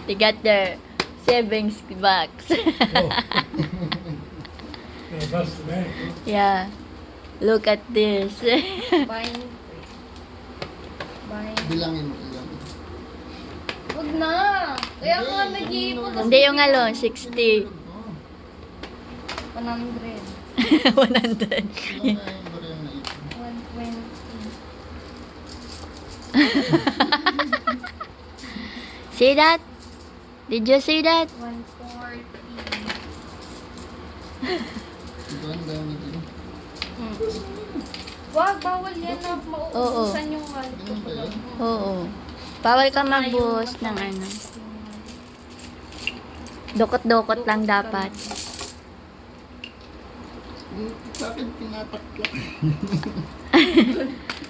They got their savings box. Yeah. Look at this. Buying. Bilangin mo ilan. Huwag na. Kaya ako nga nag-iipon. Hindi yung 60. 100. 100. Ilan na yung baril na ito? 120. See that? Did you see that? 140. Ito ang dami din. Wag, bawal yan na mauubusan yung wallet ko. Ganun ba yan? Oo. Bawal ka magbuhos ng ano. Dokot-dokot lang dapat. Bakit tinatakla?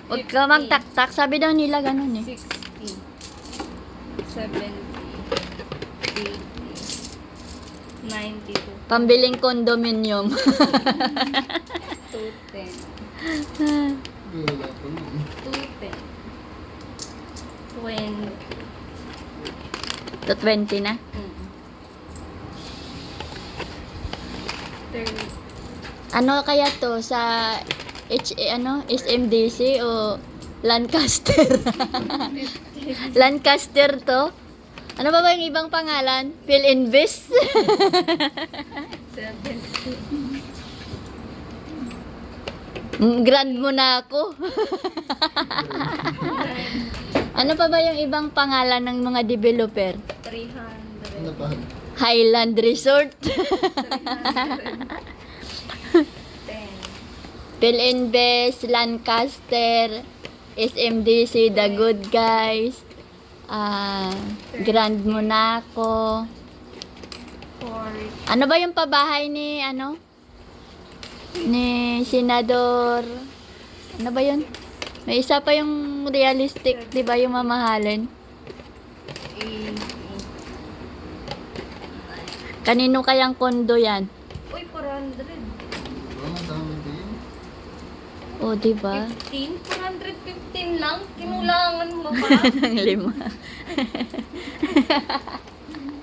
Huwag ka magtaktak. Sabi daw nila ganun eh. 60. 70. 80. 92. Pambiling condominium. 210. Wala pa naman. 210. 20. To 20 na. 30. Ano kaya to sa SMDC o Lancaster? Lancaster to? Ano ba yung ibang pangalan? Phil Invest? 70. Grand Monaco. Ano pa ba yung ibang pangalan ng mga developer? 300. Ano pa? Highland Resort. 310. Phil Invest, Lancaster, SMDC, The Good Guys, Grand Monaco. 40. Ano ba yung pabahay ni ni Senador? Ano ba yun? May isa pa yung realistic, 'di ba, yung mamahalin? 80. Kanino kayang kondo yan? Uy, 400. Ang dami din. O, 'di ba? 15? 415 lang? Kinulangan mo pa? Ng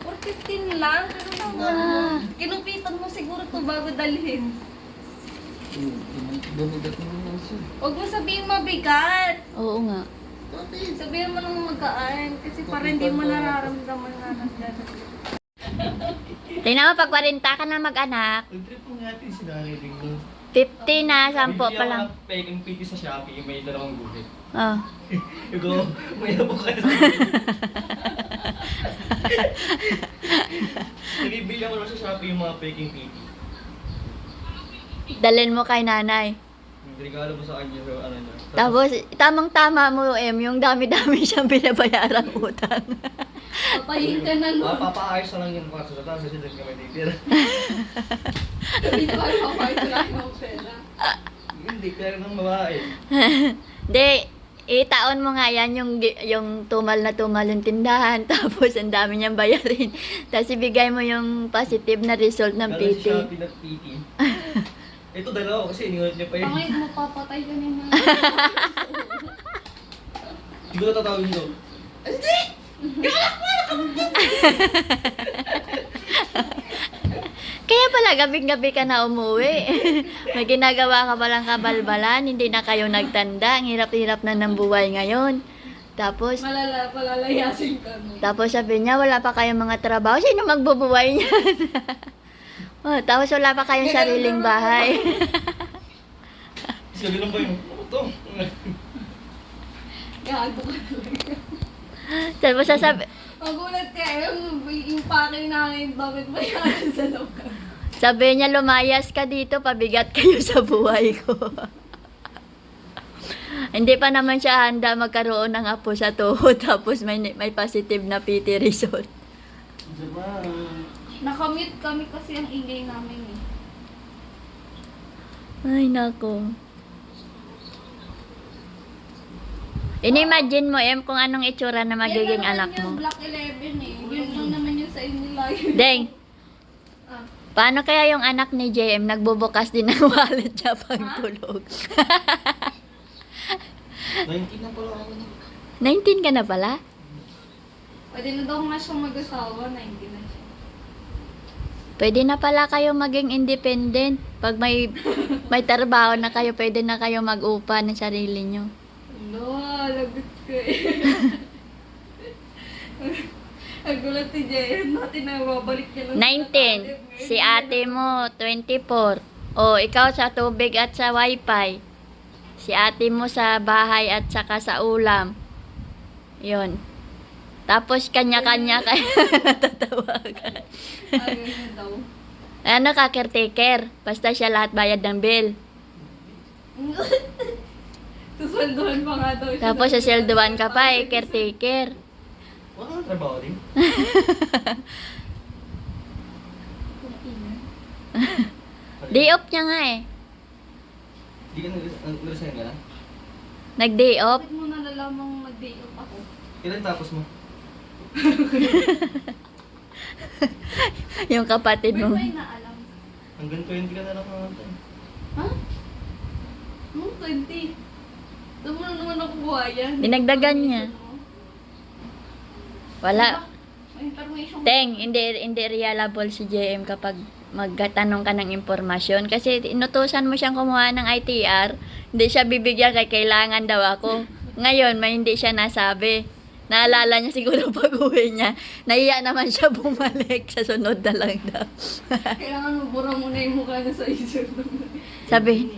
415 lang? Pero naman. Kinupitan mo siguro to bago dalhin. Bumigat mo naman siya. Huwag mo sabihin mabigat. 5. Oo nga. Bakit? Sabihin mo nang magaan. Kasi para hindi mo nararamdaman na nagdadal. Tingnan mo, pag 40 ka na mag-anak, Trip po natin si Nanay Ringo. 50 na, 10 pa lang. Peking PT sa Shopee, may dalawang guhit. Oh. Ikaw, may nabok ka na sa Nabibili ako lang sa Shopee yung mga peking PT. Dalhin mo kay nanay. Regalo mo sa kanya sa ano niya. Tapos, tamang-tama mo, yung dami-dami siyang binabayarang utang. Papayin ka na nun. Papaayos na lang yung kwarto sa taas kasi doon kami titira. Hindi ko alam papayin ka lang ng pera. Hindi, kaya ng babae. Hindi, itaon mo nga yan yung tumal na tumal yung tindahan. Tapos, ang dami niyang bayarin. Tapos, ibigay mo yung positive na result ng Lalo PT. si Shopee na PT. Ito dalawa kasi iniwan niya pa yun. Pangay, mapapatay ka na na. Hindi ko natatawin ko. Kaya pala, gabing-gabi ka na umuwi. May ginagawa ka palang kabalbalan, hindi na kayo nagtanda. Ang hirap-hirap na ng buhay ngayon. Tapos, Palalayasin ka mo. tapos sabi niya, wala pa kayong mga trabaho. Sino magbubuhay niyan? Oh, tapos wala pa kayong sariling bahay. Sabi lang ba yung, ano to? Gago ka talaga. Tapos sasabi, Magulat ka yung packing namin, bakit ba yan sa lugar? sabi niya, lumayas ka dito, pabigat kayo sa buhay ko. Hindi pa naman siya handa magkaroon ng apo sa tuhod, tapos may positive na PT result. Diba? Nakamute kami kasi ang ingay namin eh. Ay, nako. Inimagine mo, kung anong itsura na magiging Yan anak naman mo. yung Black 11 eh. Yun lang naman yung sa inila yun. Deng, Ah. paano kaya yung anak ni JM nagbubukas din ng wallet siya pag tulog? 19 na pala ako. 19 ka na pala? Pwede na daw nga siya mag-asawa, 90 na siya. Pwede na pala kayo maging independent. Pag may trabaho na kayo, pwede na kayo mag-upa ng sarili nyo. Ano, lagot ko eh. Ang gulat si Jen, natin na babalik niya lang. 19. Si ate mo, 24. O, ikaw sa tubig at sa wifi. Si ate mo sa bahay at saka sa ulam. Yun. Tapos kanya-kanya kayo natatawagan. Ayaw niya daw. Ano ka, caretaker? Basta siya lahat bayad ng bill. Susweldohan pa nga daw siya. Tapos sa seldoan ka pa eh, caretaker. Wala kang trabaho din. Day off niya nga eh. Di ka nag-resign ka na? Nag-day off. Bakit mo nalalamang mag-day off ako? Kailan tapos mo? Yung kapatid May mo. may naalam. Hanggang 20 ka na lang natin. Ha? Nung 20. Doon mo na naman ako buhayan. Dinagdagan niya. Wala. May information. Teng, hindi reliable si JM kapag magtanong ka ng impormasyon. Kasi inutusan mo siyang kumuha ng ITR, hindi siya bibigyan kay kailangan daw ako. Ngayon, may hindi siya nasabi. Naalala niya siguro pag uwi niya. Nahiya naman siya bumalik sa sunod na lang daw. Kailangan mo bura muna yung mukha na sa isip. Sabi,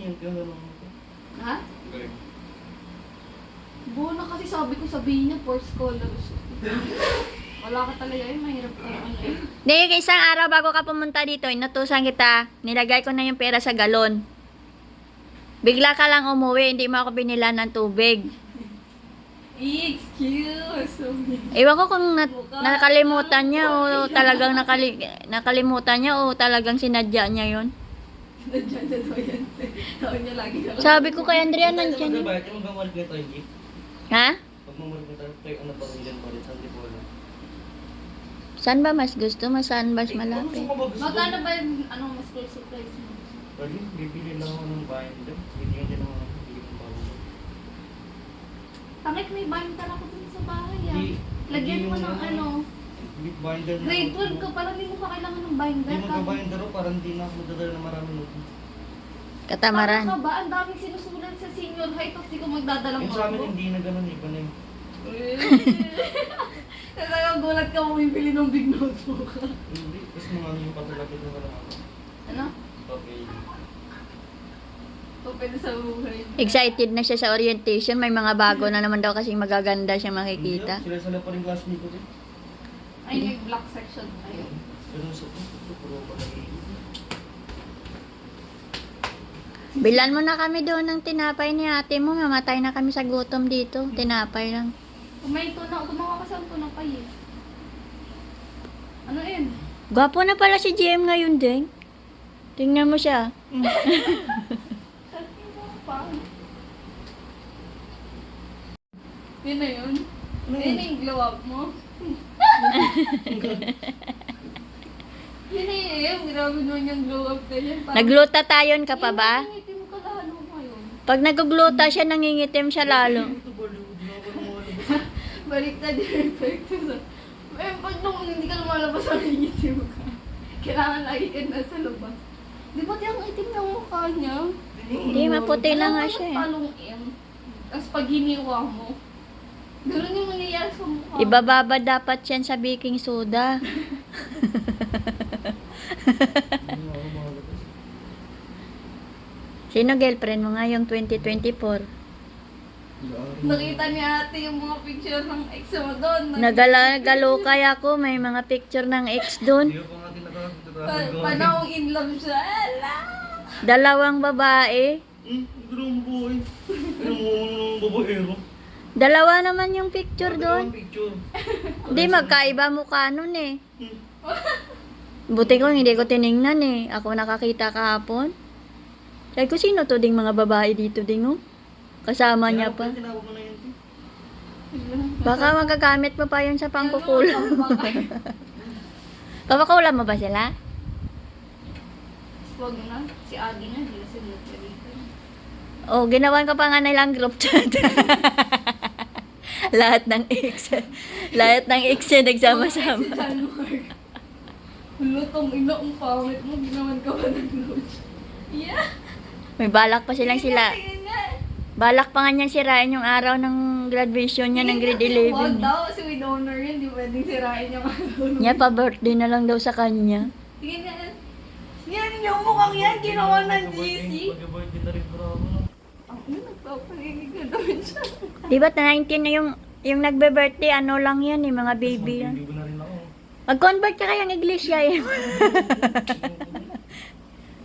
Ha? Buo na kasi sabi ko sabihin niya for scholars. Wala ka talaga eh, mahirap ka ano eh. hindi, isang araw bago ka pumunta dito, inutusan kita, nilagay ko na yung pera sa galon. Bigla ka lang umuwi, hindi mo ako binila ng tubig. Excuse me. Ewan ko kung nakalimutan niya o talagang nakalimutan niya o talagang sinadya niya yon. Nandiyan na daw yan. Tawag niya lagi na lang. Sabi ko kay Andrea, nandyan Ano yun. ba? Ito magmamalik na tayo, Jeep. Ha? Pag mamalik na tayo, ano ba rin dyan pa rin? Saan di po alam? Saan ba mas gusto? Saan mas malapit? Magkano ba yung mas school supplies mo? Pwede, bibili lang ako ng binder. Bibigyan din ako ng bibili ng bago. Tangit may binder ako dun sa bahay ah. Di- Lagyan di mo yung ng ano. Binder na. Grade 12 ka pala, hindi mo pa kailangan ng binder. Hindi magka-binder ako, parang di na ako madadala ng maraming note. Katamaran. Tama ka ba? Ang daming sinusulat sa senior high, tapos di ko magdadalang Yung sa amin, notebook. hindi na ganun, iba na yun. Talagang gulat ka bumibili ng big notebook. Hindi, kasi mga ano yung patulapit na lang ako. Ano? Okay. O pwede sa buhay. Excited na siya sa orientation. May mga bago na naman daw kasing magaganda siya makikita. Sila pa rin classmate ko din. Ay, may black section tayo. Ganun sa ito, puro pala Bilan mo na kami doon ng tinapay ni ate mo. Mamatay na kami sa gutom dito. Tinapay lang. Kumain tuna, gumawa ka sa tuna pa eh. Ano yun? Gwapo na pala si GM ngayon, Deng. Tingnan mo siya. Sabi mo pa. Yun na yun? Yun na yung glow up mo? Yun na yun, grabe naman yung glow up na yun. Nagluta tayon ka pa ba? Nangitim ka lalo ngayon. Pag nagugluta siya, nangingitim siya lalo. Ito ba, di na ako lumalabas. Baliktad yung effect. Eh, pag nung hindi ka lumalabas, nangitim ka. Kailangan lagi ka nasa labas. Di ba ang itim ng mukha niya? Hindi, maputi na nga siya eh. Palungin. Tapos pag hiniwa mo, gano'n yung nangyayari sa mukha. Ibababa dapat yan sa baking soda. Hindi na ako lumalabas. Sino girlfriend mo nga yung 2024? Nakita ni ate yung mga picture ng ex mo doon. Nagalukay ako, may mga picture ng ex doon. Hindi ko pa natin nakakagawa. Panahong in love siya. Ala! Dalawang babae. Ito ang buhay. Ano mo ng babaero? Dalawa naman yung picture doon. Picture. Hindi, magkaiba mukha nun eh. Buti ko, hindi ko tiningnan eh. Ako nakakita kahapon. Sabi ko, sino to ding mga babae dito ding oh? Kasama niya pa. Tinawag mo na yun. Baka magagamit mo pa yun sa pangkukulam. Papakulam mo ba sila? Huwag na. Si Adi nga, hindi na sila dito. Oh, ginawan ko pa nga nilang group chat. Lahat ng ex. Lahat ng ex niya nagsama-sama. Si John Mark. Lutong ina, ang pangit mo. Ginawan ka ba ng lotion? Yeah. May balak pa silang sila. Tingin nga. Balak pa nga niyang sirain yung araw ng graduation niya ng grade 11. Wag eh. daw, kasi with honor yun. Di pwedeng sirain yung ano. Niya pa birthday na lang daw sa kanya. Tingin nga. Yan yung mukhang yan. Ginawa ng GC. Mag-birthday na rin bro ako, no? Ang ina, nagpapanginig na naman siya. Di ba 19 na yung nagbe-birthday, ano lang yan eh, mga baby yan. Mag-baby na rin ako. Mag-convert ka kayang iglesia eh.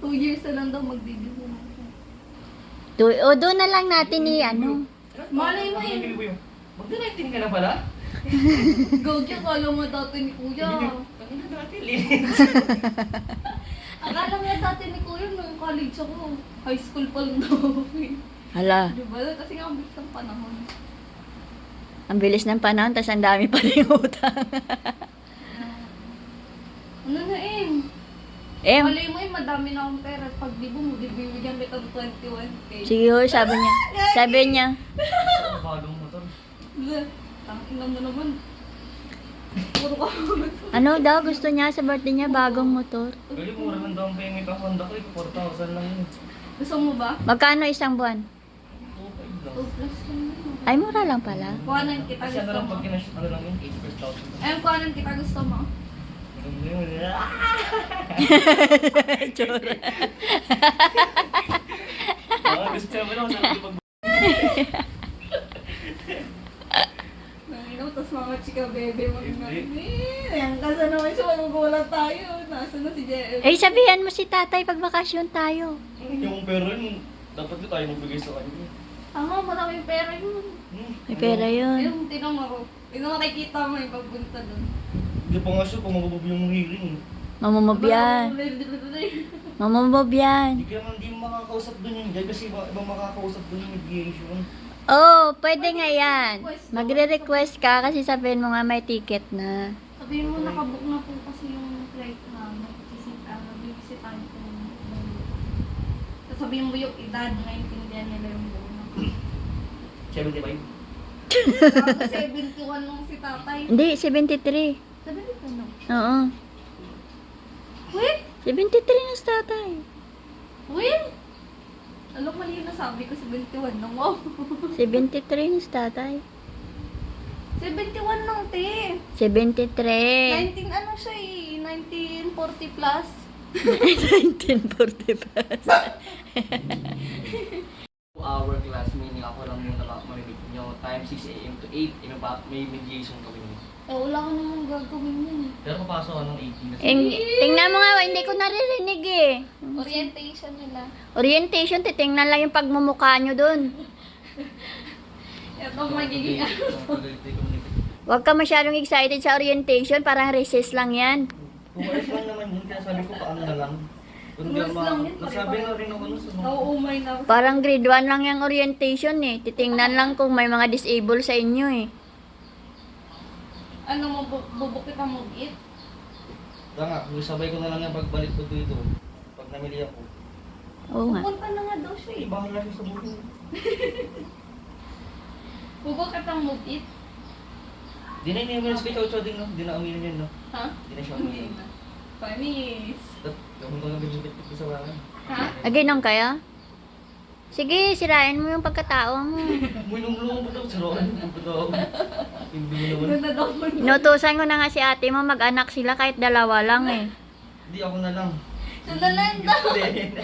2 years na lang daw magbibi mo. O doon na lang natin ni ano. Malay mo yun. Mag-19 ka na pala? Gawin kala mo dati ni Kuya. Kanina dati, linis. Akala mo dati ni Kuya nung college ako. High school pa lang daw ako eh. Hala, Diba? Kasi nga ang bilis ng panahon. ang bilis ng panahon, tas ang dami pa rin utang. Ano na Malay mo madami na akong pera. Pag di mo, bibigyan kita ng 21K. Sige ho, sabi niya. Sabi niya, Sa bagong motor. Tangina mo naman. Puro ka. ano daw gusto niya sa birthday niya, bagong motor. Gali, mura lang daw ang payment ang Honda ko. 4,000 lang yun. Gusto mo ba? Magkano isang buwan? 2,500 lang. 2 plus lang yun. Ay, mura lang pala. Kuhanan kita Kasi ano gusto lang mo. pag kinash, ano lang yun, 8,000. Ayun, kuhanan kita gusto mo. Tsura. Gusto mo lang, sabi ko pag... Nanginaw, tapos mga chika bebe mo. Hindi. Ayan, kasi naman siya, magugulat tayo. Nasa na si JM. Eh, sabihan mo si tatay pag bakasyon tayo. Yung pera yun, dapat ko tayo magbigay sa kanya. Maraming pera yun. May pera yun. Ayun, tinang ako. Tingnan makikita mo yung pagpunta doon. Hindi pa nga siya, pumababa yung hearing. Mamumob yan. Mamumob yan. Hindi kaya man hindi mo makakausap doon yun. Dahil kasi ibang makakausap doon yung mediation. Oh, pwede nga yan. Magre-request ka kasi sabihin mo nga may ticket na. Sabihin mo, nakabook na po kasi yung flight namin. Bibisitahin ko. Tapos sabihin mo yung edad, maintindihan nila yung buo. 75. Tapos 71 nung si tatay. Hindi, 73. Sabi nito no? Oo. Wait! 73 na si tatay. Wait! Alam, mali yung nasabi ko, 71 nung wow. 73 na si tatay. 71 nung te. 73. 19 ano siya eh, 1940 plus. 1940 plus. 2-hour class, meaning ako lang yung mamimit nyo. Time 6 a.m. to 8, may mediation kami nyo. Eh, wala ka namang gagawin yun eh. Pero papasok ako ng 18 na Tingnan mo nga, hindi ko naririnig eh. Orientation nila. Orientation, titingnan lang yung pagmumukha nyo dun. Ito magiging Huwag ka masyadong excited sa orientation, parang recess lang yan. 2 hours lang naman yun, kaya sabi ko paano na lang. Kung di Mas ako lang yun, nasabi na rin ako nun sa mga... nauumay na ako. Parang grade 1 lang yung orientation eh. Titingnan lang kung may mga disable sa inyo eh. Ano mo, bubukit ang mag-eat? Kaya nga, sabay ko na lang yung pagbalik ko dito. Pag namili ako. Oo nga. Pupunta na nga daw siya eh. Bahala siya sa buhay. Bubukit ang mag-eat? Di na iniumilis ko yung chow din, no? Di na uminom yun, no? Ha? Di na siya Hindi uminom. na. Panis. Gawin ko lang bibigit ko sa bahay. Ha? Aginom kaya? Sige, sirain mo yung pagkatao mo. Minumulong mo daw, saroan mo daw. Hindi mo naman. Ganda daw po. Inutusan ko na nga si ate mo, mag-anak sila kahit dalawa lang eh. Hindi ako na lang. Sundalan daw. Hindi.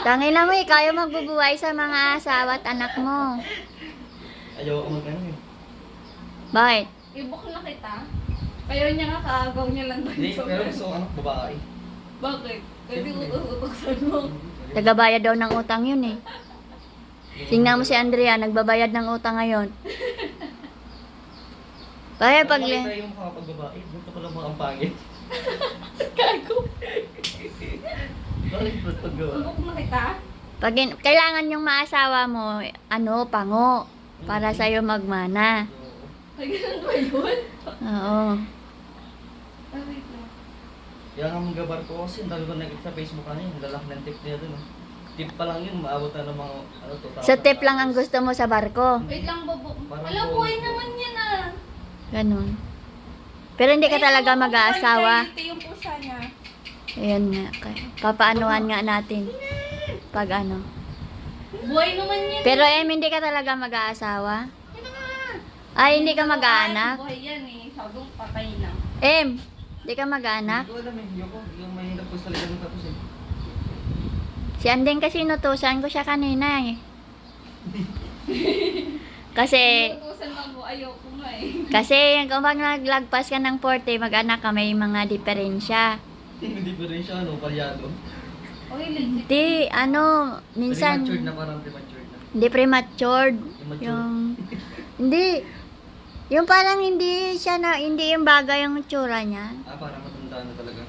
Tangin na mo eh, kayo magbubuhay sa mga asawa at anak mo. Ayaw ako mag-ano eh. Bakit? I-book na kita. Kaya niya nga kaagaw niya lang doon Hindi, sa pero gusto ko anak babae. Bakit? Kasi utos-utosan mo. Tagabayad daw ng utang yun eh. Tingnan mo si Andrea, nagbabayad ng utang ngayon. Kaya pag... Makita yung mukha pag babae, gusto ko lang mga ang pangit. Gago. Bakit ba't pag gawa? I-book na kita. Kailangan yung maasawa mo, pango, para sa'yo magmana. Ay, ganun ba yun? Oo. Ah, wait lang. Kaya nga mga gabar ko kasi, ang dami ko nakikita sa Facebook kanina, ang lalaki ng tip niya dun. Tip pa lang yun, maabot na ng mga, ano to. Sa tip lang ang gusto mo sa barko. Wait lang, bubuk. Parang Alam, bonus buhay po. naman yan Ganun. Pero hindi ka talaga mag-aasawa. Ito yung pusa niya. Ayan nga. Papaanuhan nga natin. Pag ano. Buhay naman yan. Pero hindi ka talaga mag-aasawa? Ay, hindi ka mag-aanak? Buhay yan eh. Sabong patay na. Hindi ka mag-aanak? Hindi ko alam eh. Yung mahirap ko sa ligan tapos eh. Si Andeng kasi inutusan ko siya kanina eh. Kasi, Utusan lang mo, ayoko nga eh. kasi kapag naglagpas ka ng 40, mag-anak ka, may mga diferensya. Hindi pa rin siya, ano, palyado. Okay, legit. Hindi, minsan, Prematured na, parang prematured na. hindi prematured. Immature. Yung, hindi, yung parang hindi yung bagay yung tsura niya. Parang matanda na talaga.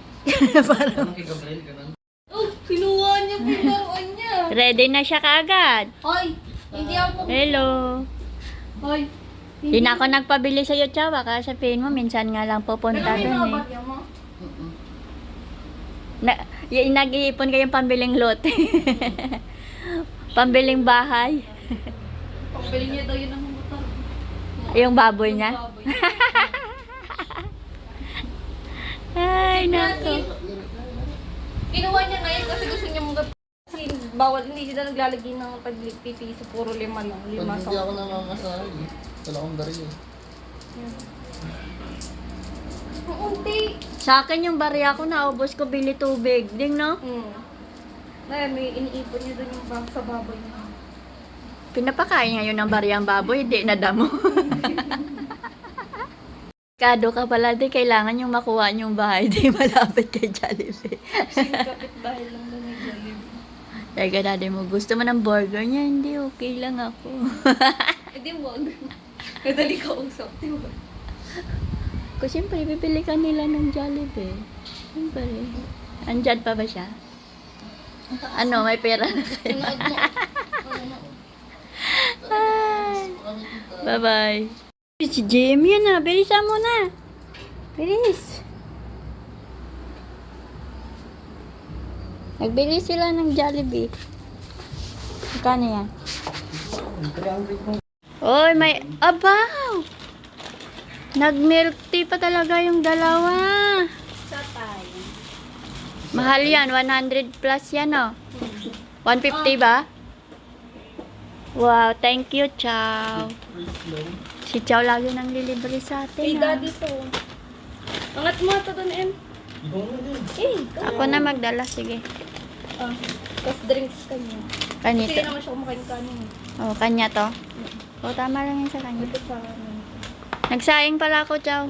Parang, Parang kay Gabriel, ganun. Oh, kinuha niya po yung laruan niya. ready na siya kaagad. Hoy, hindi ako. Hello. Hoy, Hindi na ako nagpabili sa'yo, Chawa, kasi sabihin mo, minsan nga lang pupunta Nagkami dun na eh. ba niya mo? Nag-iipon kayong pambiling lote. Pambiling bahay. Pagpili niya daw yun ng motor. Yung baboy niya. Yung baboy. Ay, nako. Kinuha niya ngayon kasi gusto niya mong kasi bawal, hindi sila naglalagay ng pagpipiso, puro 5 lang, 5 Pag hindi ako nangangasahin eh. Wala akong baril eh. Ang unti. Sa akin yung barya ko, naubos ko bili tubig. Ding, no? Ngayon, may iniipon niya doon yung sa baboy niya. Pinapakain ngayon ng baryang baboy, hindi na damo. Kado ka pala, di kailangan yung makuha yung bahay, di malapit kay Jollibee. Kapit bahay lang doon yung Jollibee. Kaya dati mo, gusto mo ng burger niya? Hindi, okay lang ako. Eh di wag. Kadali ka usap, di ba? Kasi siyempre, bibili ka nila ng Jollibee. Siyempre. Andyan pa ba siya? Ano, may pera na kayo? Sunod mo. Ay. Bye-bye. Si Jim, yan na. Bilisan mo na. Bilis. Nagbili sila ng Jollibee. Magkano yan? 300 mo. Oy, may... Abaw! Nag-milk tea pa talaga yung dalawa. Satay. Mahal yan. 100 plus yan, oh. 150 ba? Wow, thank you, Chow. Si Chow lagi nang lilibre sa Kay atin, ah. daddy to. Angat mo ito doon, Em. Ikaw na din. Ako na magdala, sige. Tapos drinks kanya. Kasi Kanito. naman siya kumakain kanin. Oh, kanya to. Oh, tama lang yun sa kanya. Ito sa amin. Nagsaing pala ako, Chow.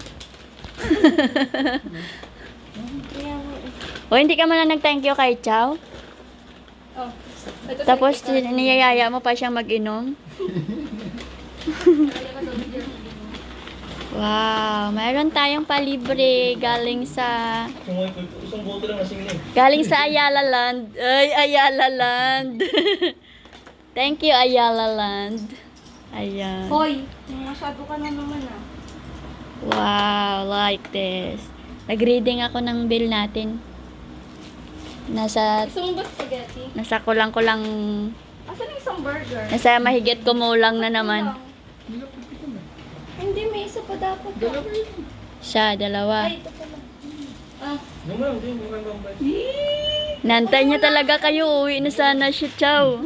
Kaya mo eh. O, hindi ka man lang nag-thank you kay Chow? Oh. Ito sa Tapos, ikaw. niyayaya mo pa siyang mag-inom? Kaya ka daw dyan. Wow, mayroon tayong palibre galing sa... Isang boto lang nasing lang. Galing sa Ayala Land. Ay, Ayala Land. Thank you, Ayala Land. Ayan. Hoy, masyado ka na naman ah. Wow, like this. Nag-reading ako ng bill natin. Nasa Gusto mo ba spaghetti? kulang-kulang, Asan yung isang burger? nasa mahigit kumulang na naman. Hindi, may isa pa dapat. Siya, dalawa. Ay, ito pala. Ah. Yung mo lang din, yung may bambay. Nantay niya talaga kayo, uwi na sana siya, Chow.